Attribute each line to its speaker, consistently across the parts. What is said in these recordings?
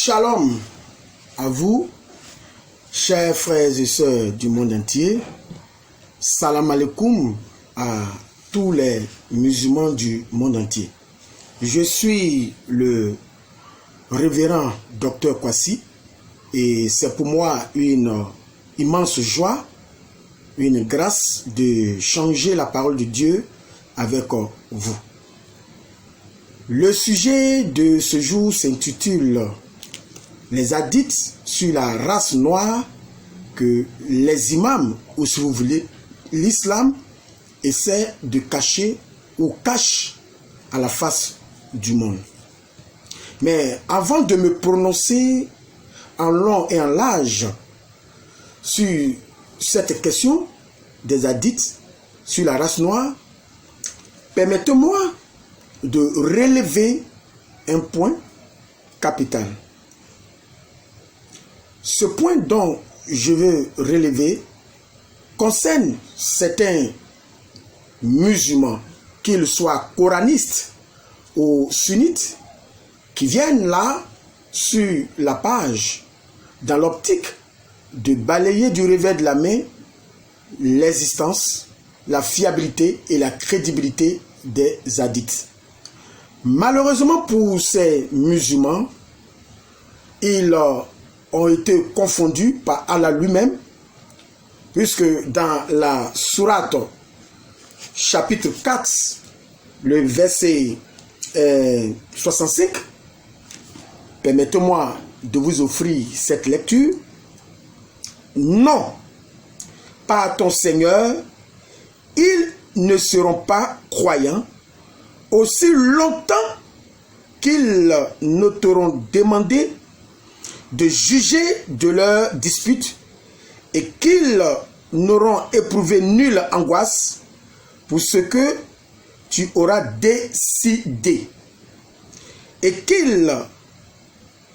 Speaker 1: Shalom à vous, chers frères et sœurs du monde entier. Salam alaikum à tous les musulmans du monde entier. Je suis le révérend Dr Kwasi et c'est pour moi une immense joie, une grâce de changer la parole de Dieu avec vous. Le sujet de ce jour s'intitule « Les hadiths sur la race noire que les imams, ou si vous voulez, l'islam essaie de cacher ou cache à la face du monde. » Mais avant de me prononcer en long et en large sur cette question des hadiths sur la race noire, permettez-moi de relever un point capital. Ce point dont je veux relever concerne certains musulmans, qu'ils soient coranistes ou sunnites, qui viennent là sur la page dans l'optique de balayer du revers de la main l'existence, la fiabilité et la crédibilité des hadiths. Malheureusement pour ces musulmans, ils ont été confondus par Allah lui-même, puisque dans la sourate chapitre 4, le verset 65, permettez-moi de vous offrir cette lecture. Non, par ton Seigneur, ils ne seront pas croyants aussi longtemps qu'ils ne t'auront demandé de juger de leurs disputes et qu'ils n'auront éprouvé nulle angoisse pour ce que tu auras décidé et qu'ils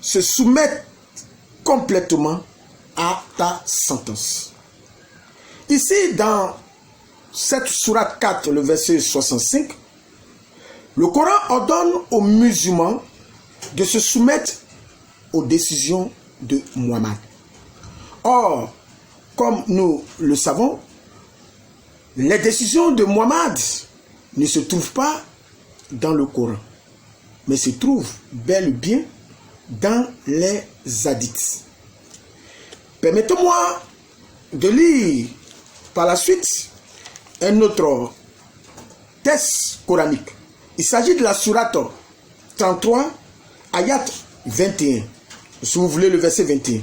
Speaker 1: se soumettent complètement à ta sentence. Ici, dans cette sourate 4, le verset 65, le Coran ordonne aux musulmans de se soumettre aux décisions de Muhammad. Or, comme nous le savons, les décisions de Muhammad ne se trouvent pas dans le Coran, mais se trouvent bel et bien dans les hadiths. Permettez-moi de lire par la suite un autre texte coranique. Il s'agit de la sourate 33, ayat 21. Si vous voulez le verset 21.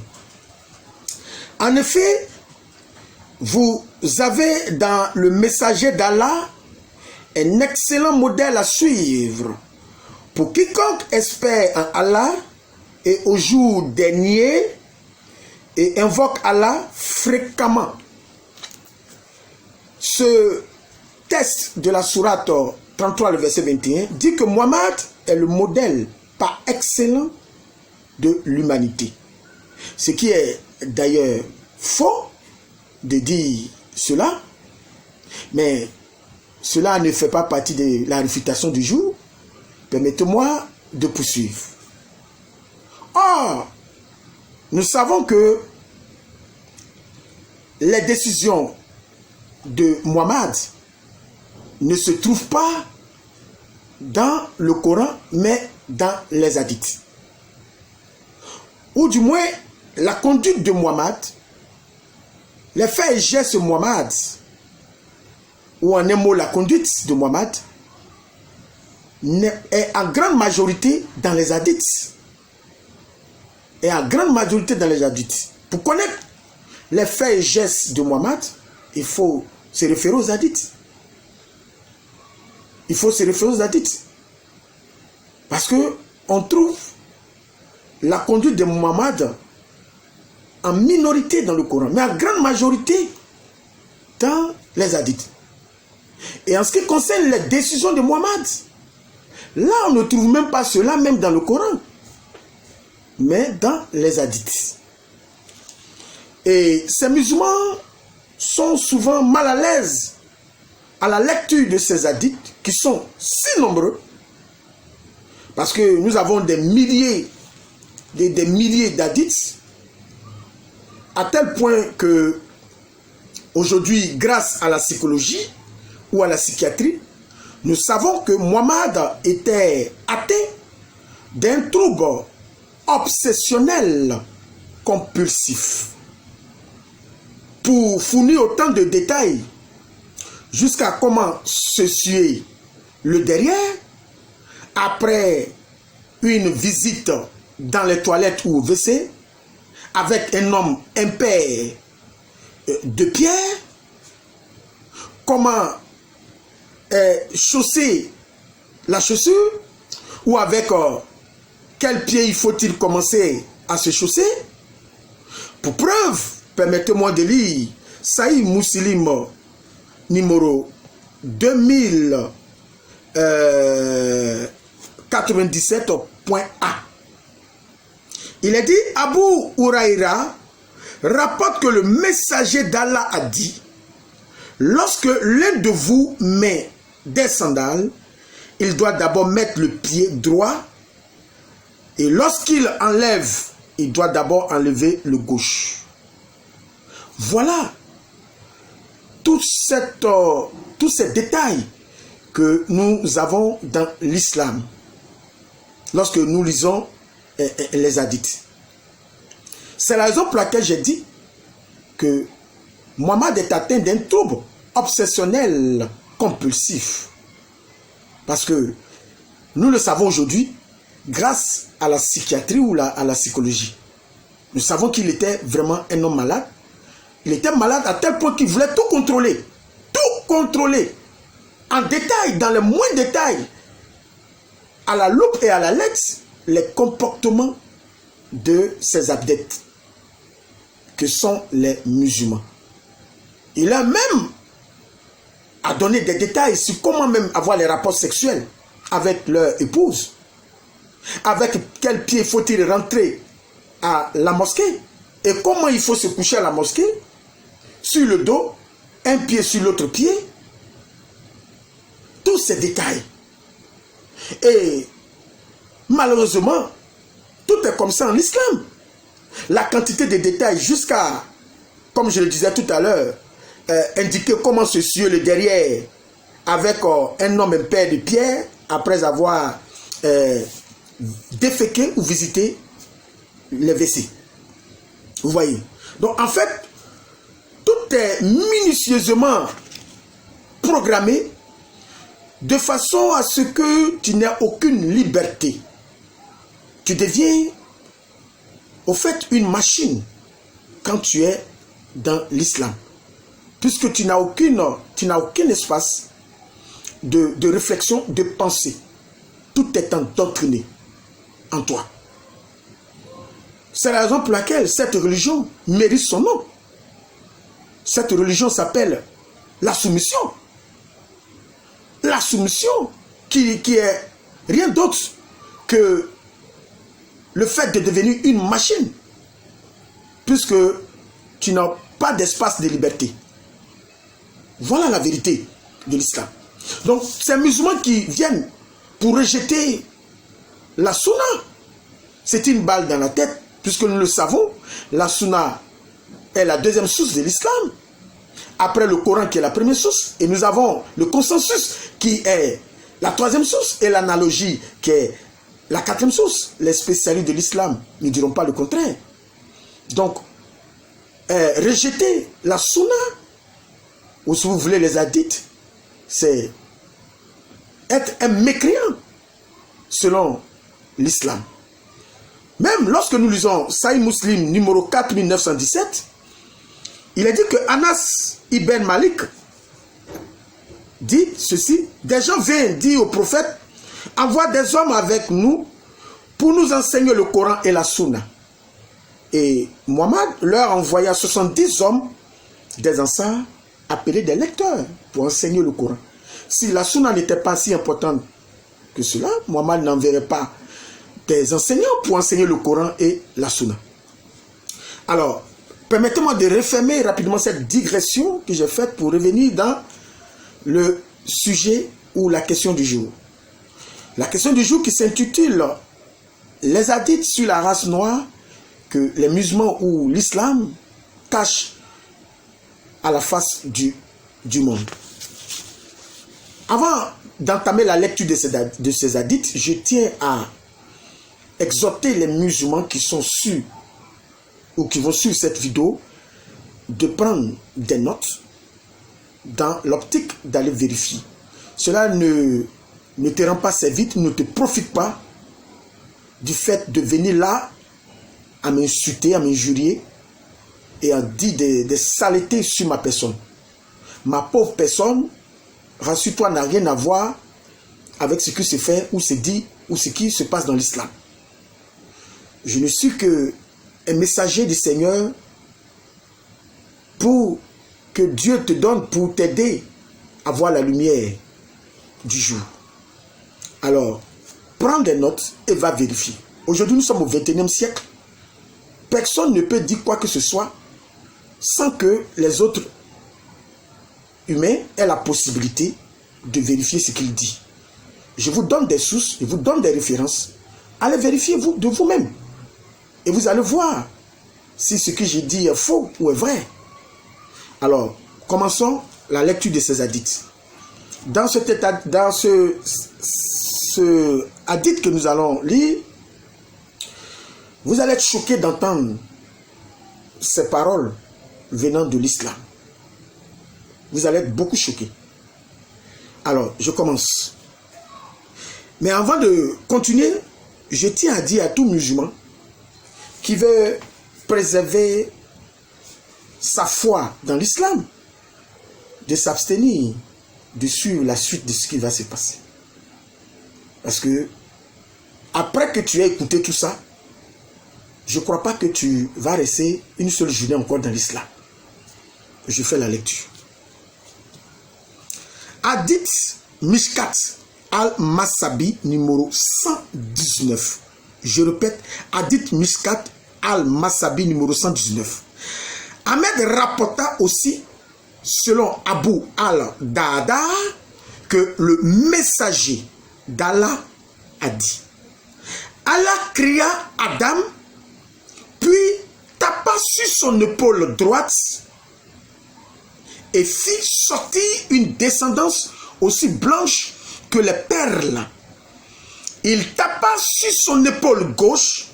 Speaker 1: En effet, vous avez dans le messager d'Allah un excellent modèle à suivre pour quiconque espère en Allah et au jour dernier et invoque Allah fréquemment. Ce texte de la sourate 33, le verset 21, dit que Muhammad est le modèle par excellence de l'humanité. Ce qui est d'ailleurs faux de dire cela, mais cela ne fait pas partie de la réfutation du jour. Permettez-moi de poursuivre. Or, nous savons que les décisions de Muhammad ne se trouvent pas dans le Coran, mais dans les hadiths. Ou du moins, la conduite de Muhammad, les faits et gestes de Muhammad, ou en un mot, la conduite de Muhammad, est en grande majorité dans les hadiths. Et en grande majorité dans les hadiths. Pour connaître les faits et gestes de Muhammad, il faut se référer aux hadiths. Il faut se référer aux hadiths. Parce que on trouve la conduite de Muhammad en minorité dans le Coran, mais en grande majorité dans les hadiths. Et en ce qui concerne les décisions de Muhammad, là on ne trouve même pas cela même dans le Coran, mais dans les hadiths. Et ces musulmans sont souvent mal à l'aise à la lecture de ces hadiths qui sont si nombreux, parce que nous avons des milliers des milliers d'hadiths, à tel point que aujourd'hui, grâce à la psychologie ou à la psychiatrie, nous savons que Muhammad était atteint d'un trouble obsessionnel compulsif. Pour fournir autant de détails jusqu'à comment se suer le derrière, après une visite dans les toilettes ou au WC, avec un homme impair de pierre, comment chausser la chaussure, ou avec quel pied il faut-il commencer à se chausser. Pour preuve, permettez-moi de lire Sahih Muslim numéro 2097.A. Il est dit, Abu Huraïra rapporte que le messager d'Allah a dit, lorsque l'un de vous met des sandales, il doit d'abord mettre le pied droit, et lorsqu'il enlève, il doit d'abord enlever le gauche. Voilà tous ces détails que nous avons dans l'islam lorsque nous lisons les hadiths. C'est la raison pour laquelle j'ai dit que Muhammad est atteint d'un trouble obsessionnel compulsif. Parce que nous le savons aujourd'hui grâce à la psychiatrie ou à la psychologie. Nous savons qu'il était vraiment un homme malade. Il était malade à tel point qu'il voulait tout contrôler. Tout contrôler. En détail, dans les moindres détails. À la loupe et à la lettre, les comportements de ses adeptes, que sont les musulmans. Il a même à donner des détails sur comment même avoir les rapports sexuels avec leur épouse. Avec quel pied faut-il rentrer à la mosquée et comment il faut se coucher à la mosquée, sur le dos, un pied sur l'autre pied. Tous ces détails. Et malheureusement, tout est comme ça en islam. La quantité de détails jusqu'à, comme je le disais tout à l'heure, indiquer comment se suer le derrière avec un homme impair de pierre après avoir déféqué ou visité les WC. Vous voyez. Donc en fait, tout est minutieusement programmé de façon à ce que tu n'aies aucune liberté. Tu deviens au fait une machine quand tu es dans l'islam. Puisque tu n'as aucun espace de réflexion, de pensée. Tout est endoctriné en toi. C'est la raison pour laquelle cette religion mérite son nom. Cette religion s'appelle la soumission. La soumission qui est rien d'autre que le fait de devenir une machine. Puisque tu n'as pas d'espace de liberté. Voilà la vérité de l'islam. Donc, ces musulmans qui viennent pour rejeter la sunna, c'est une balle dans la tête, puisque nous le savons, la sunna est la deuxième source de l'islam, après le Coran qui est la première source, et nous avons le consensus qui est la troisième source, et l'analogie qui est la quatrième source. Les spécialistes de l'islam ne diront pas le contraire. Donc, rejeter la sunna, ou si vous voulez les hadiths, c'est être un mécréant selon l'islam. Même lorsque nous lisons Sahih Muslim numéro 4917, il est dit que Anas ibn Malik dit ceci: des gens viennent dire au prophète, envoie des hommes avec nous pour nous enseigner le Coran et la Sunna. Et Muhammad leur envoya 70 hommes des Ansar appelés des lecteurs pour enseigner le Coran. Si la Sunna n'était pas si importante que cela, Muhammad n'enverrait pas des enseignants pour enseigner le Coran et la Sunna. Alors, permettez-moi de refermer rapidement cette digression que j'ai faite pour revenir dans le sujet ou la question du jour. La question du jour qui s'intitule les hadiths sur la race noire que les musulmans ou l'islam cachent à la face du monde. Avant d'entamer la lecture de ces hadiths, je tiens à exhorter les musulmans qui sont sûrs ou qui vont suivre cette vidéo de prendre des notes dans l'optique d'aller vérifier. Cela ne te rend pas service, ne te profite pas du fait de venir là à m'insulter, à m'injurier et à dire des saletés sur ma personne. Ma pauvre personne, rassure-toi, n'a rien à voir avec ce qui se fait ou se dit ou ce qui se passe dans l'islam. Je ne suis qu'un messager du Seigneur pour que Dieu te donne pour t'aider à voir la lumière du jour. Alors, prends des notes et va vérifier. Aujourd'hui, nous sommes au XXIe siècle. Personne ne peut dire quoi que ce soit sans que les autres humains aient la possibilité de vérifier ce qu'il dit. Je vous donne des sources, je vous donne des références. Allez vérifier de vous-même. Et vous allez voir si ce que j'ai dit est faux ou est vrai. Alors, commençons la lecture de ces hadiths. Dans ce hadith que nous allons lire, vous allez être choqués d'entendre ces paroles venant de l'islam. Vous allez être beaucoup choqués. Alors, je commence. Mais avant de continuer, je tiens à dire à tout musulman qui veut préserver sa foi dans l'islam, de s'abstenir de suivre la suite de ce qui va se passer. Parce que, après que tu aies écouté tout ça, je ne crois pas que tu vas rester une seule journée encore dans l'islam. Je fais la lecture. Hadith Mishkat al-Masabi numéro 119. Je répète, Hadith Mishkat al-Masabi numéro 119. Ahmed rapporta aussi, selon Abu al-Dada, que le messager d'Allah a dit: Allah cria Adam, puis tapa sur son épaule droite et fit sortir une descendance aussi blanche que les perles. Il tapa sur son épaule gauche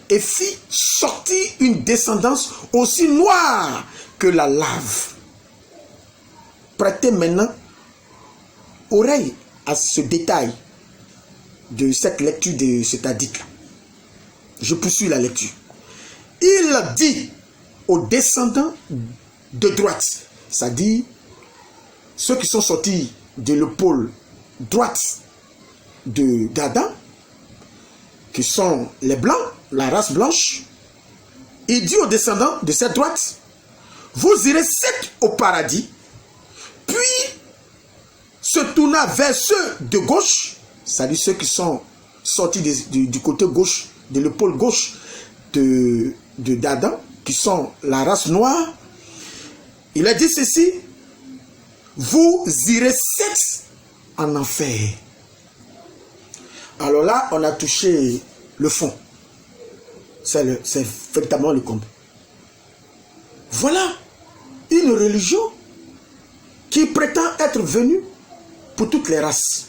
Speaker 1: et fit sortir une descendance aussi noire que la lave. Prêtez maintenant oreille à ce détail de cette lecture de cet hadith-là. Je poursuis la lecture. Il dit aux descendants de droite, c'est-à-dire ceux qui sont sortis de l'épaule droite d'Adam, qui sont les blancs, la race blanche, il dit aux descendants de cette droite: vous irez secs au paradis. Puis se tourna vers ceux de gauche, c'est-à-dire ceux qui sont sortis du côté gauche, de l'épaule gauche d'Adam, qui sont la race noire. Il a dit ceci: vous irez secs en enfer. Alors là, on a touché le fond. C'est véritablement le comble. Voilà une religion qui prétend être venue pour toutes les races.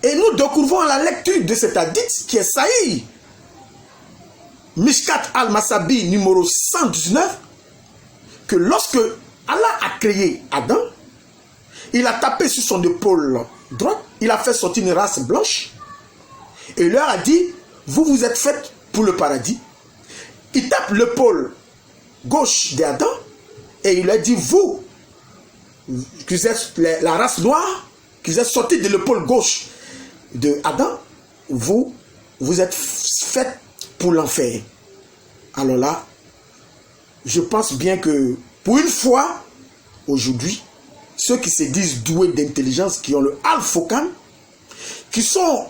Speaker 1: Et nous découvrons à la lecture de cet hadith qui est Sahih, Mishkat al-Masabi numéro 119, que lorsque Allah a créé Adam, il a tapé sur son épaule droite, il a fait sortir une race blanche, et il leur a dit: vous vous êtes faits pour le paradis. Il tape l'épaule gauche d'Adam, et il leur dit: vous, qui êtes la race noire, qui êtes sortis de l'épaule gauche de Adam, vous êtes faits pour l'enfer. Alors là, je pense bien que pour une fois, aujourd'hui, ceux qui se disent doués d'intelligence, qui ont le Al-Furqan, qui sont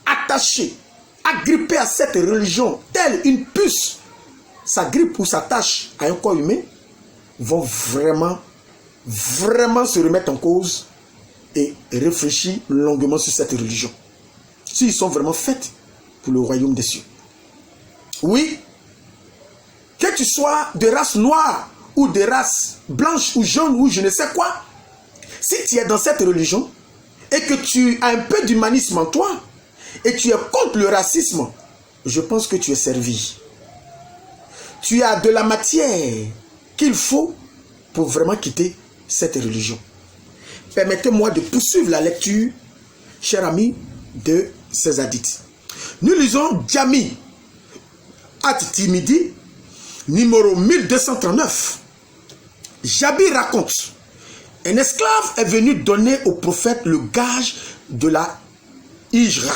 Speaker 1: attachés, agrippés à cette religion, telle une puce s'agrippe ou s'attache à un corps humain, vont vraiment se remettre en cause et réfléchir longuement sur cette religion. S'ils sont vraiment faits pour le royaume des cieux. Oui, que tu sois de race noire ou de race blanche ou jaune ou je ne sais quoi, si tu es dans cette religion et que tu as un peu d'humanisme en toi et tu es contre le racisme, je pense que tu es servi. Tu as de la matière qu'il faut pour vraiment quitter cette religion. Permettez-moi de poursuivre la lecture, chers amis, de ces hadiths. Nous lisons Jami At-Tirmidhi, numéro 1239. Jabi raconte, un esclave est venu donner au prophète le gage de la hijra.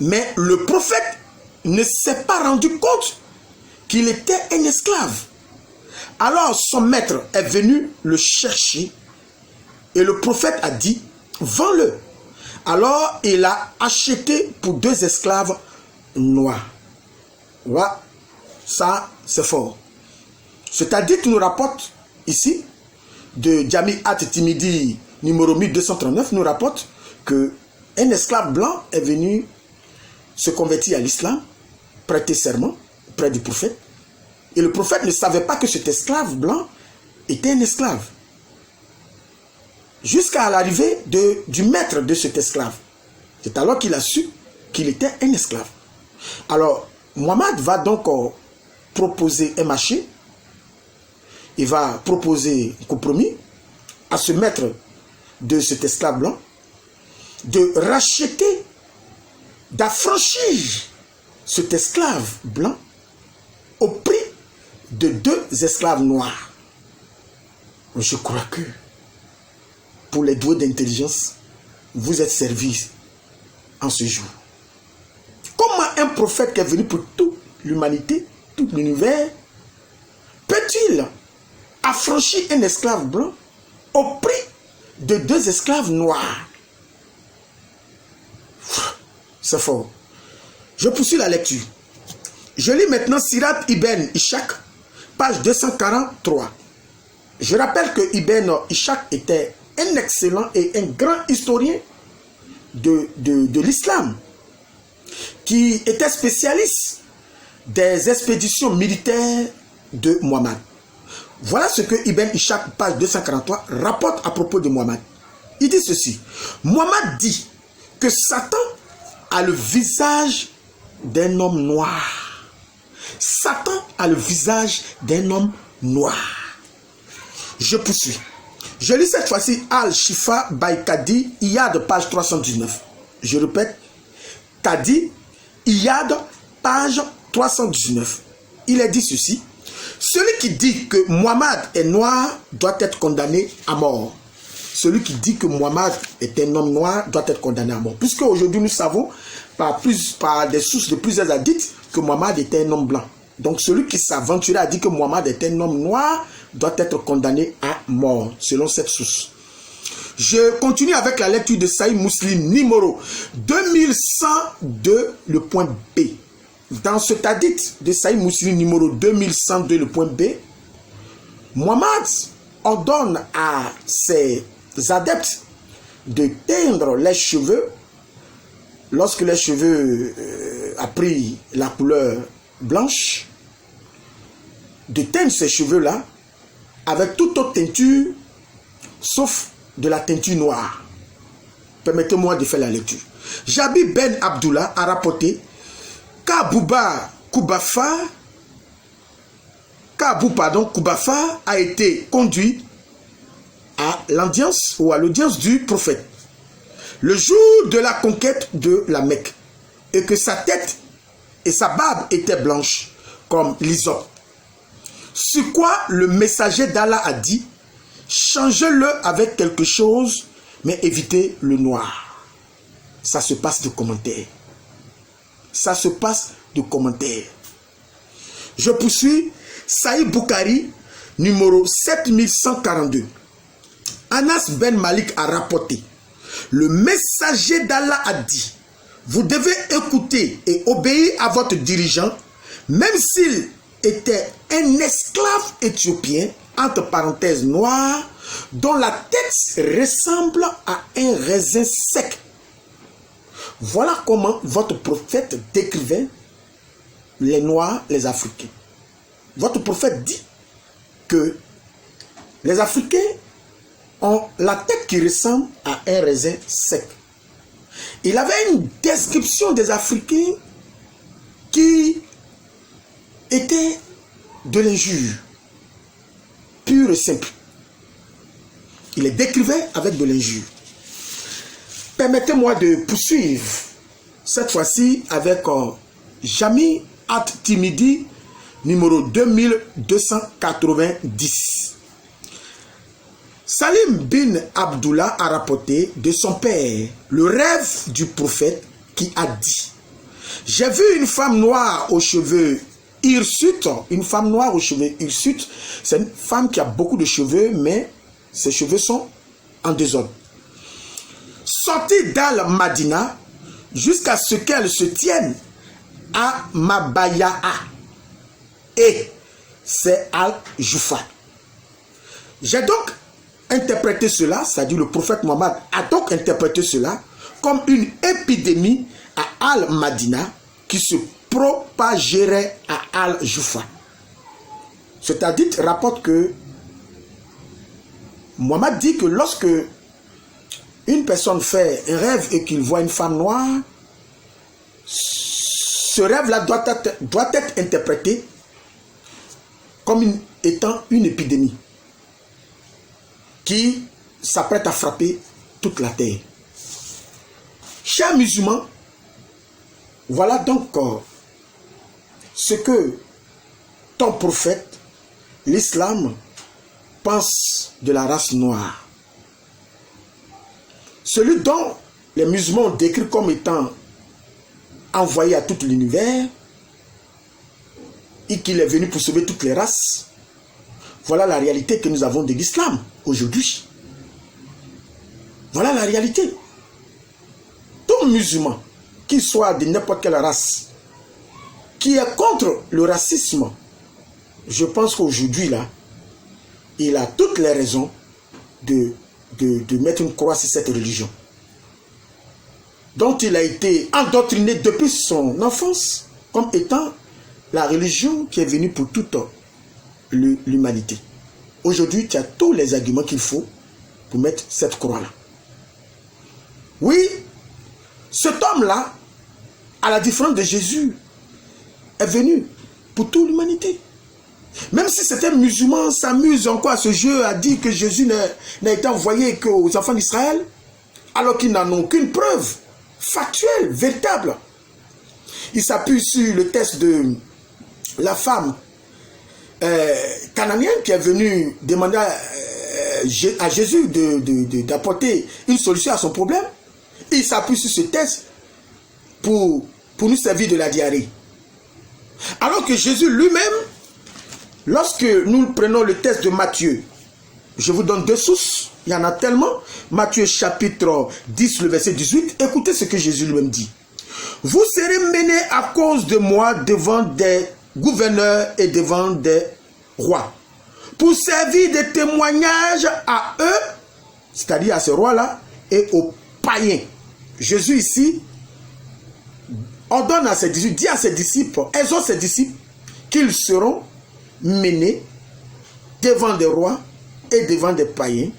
Speaker 1: Mais le prophète ne s'est pas rendu compte qu'il était un esclave. Alors son maître est venu le chercher et le prophète a dit, vends-le. Alors il a acheté pour 2 esclaves noirs. Voilà, ça c'est fort. Cet hadith nous rapporte ici, de Jami At-Tirmidhi numéro 1239, nous rapporte que un esclave blanc est venu se convertir à l'islam, prêter serment auprès du prophète. Et le prophète ne savait pas que cet esclave blanc était un esclave. Jusqu'à l'arrivée du maître de cet esclave. C'est alors qu'il a su qu'il était un esclave. Alors, Muhammad va donc proposer un marché. Il va proposer un compromis à ce maître de cet esclave blanc de racheter, d'affranchir cet esclave blanc au prix de 2 esclaves noirs. Je crois que pour les doués d'intelligence, vous êtes servis en ce jour. Comment un prophète qui est venu pour toute l'humanité, tout l'univers, peut-il affranchir un esclave blanc au prix de 2 esclaves noirs? C'est fort. Je poursuis la lecture. Je lis maintenant Sirat Ibn Ishaq, page 243. Je rappelle que Ibn Ishaq était un excellent et un grand historien de l'islam, qui était spécialiste des expéditions militaires de Muhammad. Voilà ce que Ibn Ishaq, page 243, rapporte à propos de Muhammad. Il dit ceci. Muhammad dit que Satan a le visage d'un homme noir. Satan a le visage d'un homme noir. Je poursuis. Je lis cette fois-ci Al-Shifa by Qadi Iyad, page 319. Je répète, Qadi Iyad, page 319. Il est dit ceci. Celui qui dit que Muhammad est noir doit être condamné à mort. Celui qui dit que Muhammad est un homme noir doit être condamné à mort. Puisque aujourd'hui nous savons par des sources de plusieurs hadiths que Muhammad était un homme blanc. Donc celui qui s'aventurait à dire que Muhammad est un homme noir doit être condamné à mort, selon cette source. Je continue avec la lecture de Sahih Muslim, numéro 2102, le point B. Dans cet hadith de Sahih Muslim, numéro 2102, le point B, Muhammad ordonne à ses adeptes de teindre les cheveux. Lorsque les cheveux a pris la couleur blanche, de teindre ces cheveux-là avec toute autre teinture, sauf de la teinture noire. Permettez-moi de faire la lecture. Jabi Ben Abdullah a rapporté qu'Abou Kubafa a été conduit à l'audience ou à l'audience du prophète le jour de la conquête de la Mecque, et que sa tête et sa barbe étaient blanches comme l'hysope. Sur quoi le messager d'Allah a dit, changez-le avec quelque chose, mais évitez le noir. Ça se passe de commentaires. Ça se passe de commentaires. Je poursuis. Sahih Bukhari, numéro 7142. Anas Ben Malik a rapporté. Le messager d'Allah a dit, vous devez écouter et obéir à votre dirigeant, même s'il était un esclave éthiopien, entre parenthèses noir, dont la tête ressemble à un raisin sec. Voilà comment votre prophète décrivait les Noirs, les Africains. Votre prophète dit que les Africains ont la tête qui ressemble à un raisin sec. Il avait une description des Africains qui était de l'injure, pure et simple. Il les décrivait avec de l'injure. Permettez-moi de poursuivre, cette fois-ci avec Jami At-Timidi, numéro 2290. Salim bin Abdullah a rapporté de son père le rêve du prophète qui a dit: j'ai vu une femme noire aux cheveux hirsutes. Une femme noire aux cheveux hirsutes, c'est une femme qui a beaucoup de cheveux, mais ses cheveux sont en désordre. Sortie d'Al-Madina jusqu'à ce qu'elle se tienne à Mabaya'a. Et c'est Al-Jufa. J'ai donc interprété cela, c'est-à-dire le prophète Mohammed a donc interprété cela comme une épidémie à Al-Madina qui se propagerait à Al-Jufa. Cet hadith rapporte que Mohammed dit que lorsque une personne fait un rêve et qu'il voit une femme noire, ce rêve-là doit être interprété comme étant une épidémie qui s'apprête à frapper toute la terre. Chers musulmans, voilà donc ce que ton prophète, l'islam, pense de la race noire. Celui dont les musulmans ont décrit comme étant envoyé à tout l'univers et qu'il est venu pour sauver toutes les races. Voilà la réalité que nous avons de l'islam aujourd'hui. Voilà la réalité. Tout musulman, qu'il soit de n'importe quelle race, qui est contre le racisme, je pense qu'aujourd'hui, là, il a toutes les raisons de mettre une croix sur cette religion, dont il a été endoctriné depuis son enfance, comme étant la religion qui est venue pour toute l'humanité. Aujourd'hui, tu as tous les arguments qu'il faut pour mettre cette croix-là. Oui, cet homme-là, à la différence de Jésus, est venu pour toute l'humanité. Même si certains musulmans s'amusent encore à ce jeu, à dire que Jésus n'a été envoyé qu'aux enfants d'Israël, alors qu'ils n'en ont aucune preuve factuelle, véritable. Ils s'appuient sur le texte de la femme cananéenne qui est venue demander à Jésus d'apporter une solution à son problème. Ils s'appuient sur ce texte pour nous servir de la diarrhée. Alors que Jésus lui-même, lorsque nous prenons le texte de Matthieu, je vous donne deux sources, il y en a tellement. Matthieu chapitre 10, le verset 18, écoutez ce que Jésus lui-même dit. Vous serez menés à cause de moi devant des gouverneurs et devant des rois, pour servir de témoignage à eux, c'est-à-dire à ces rois-là, et aux païens. Jésus ici ordonne à ses disciples, dit à ses disciples, exhorte ses disciples, qu'ils seront menés devant des rois et devant des païens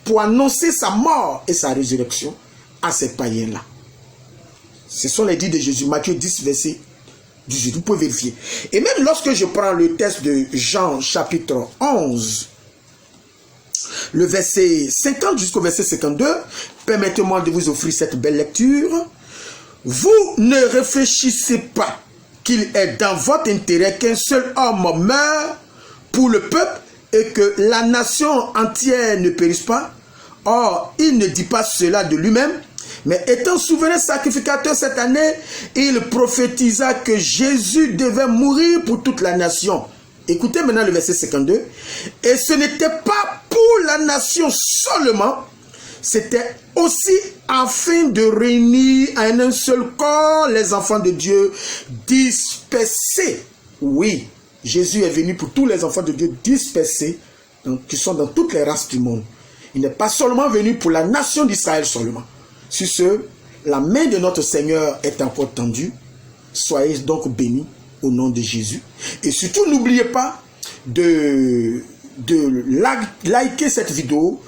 Speaker 1: pour annoncer sa mort et sa résurrection à ces païens-là. Ce sont les dits de Jésus, Matthieu 10, verset 18. Vous pouvez vérifier. Et même lorsque je prends le texte de Jean, chapitre 11, le verset 50 jusqu'au verset 52, permettez-moi de vous offrir cette belle lecture. Vous ne réfléchissez pas qu'il est dans votre intérêt qu'un seul homme meure pour le peuple et que la nation entière ne périsse pas. Or, il ne dit pas cela de lui-même, mais étant souverain sacrificateur cette année, il prophétisa que Jésus devait mourir pour toute la nation. Écoutez maintenant le verset 52. Et ce n'était pas pour la nation seulement, c'était aussi afin de réunir en un seul corps les enfants de Dieu dispersés. Oui, Jésus est venu pour tous les enfants de Dieu dispersés, donc, qui sont dans toutes les races du monde. Il n'est pas seulement venu pour la nation d'Israël seulement. Sur ce, La main de notre Seigneur est encore tendue. Soyez donc bénis au nom de Jésus. Et surtout, n'oubliez pas de liker cette vidéo,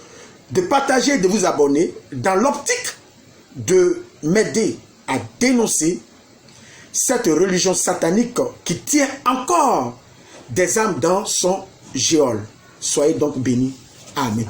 Speaker 1: de partager, de vous abonner dans l'optique de m'aider à dénoncer cette religion satanique qui tient encore des âmes dans son géol. Soyez donc bénis. Amen.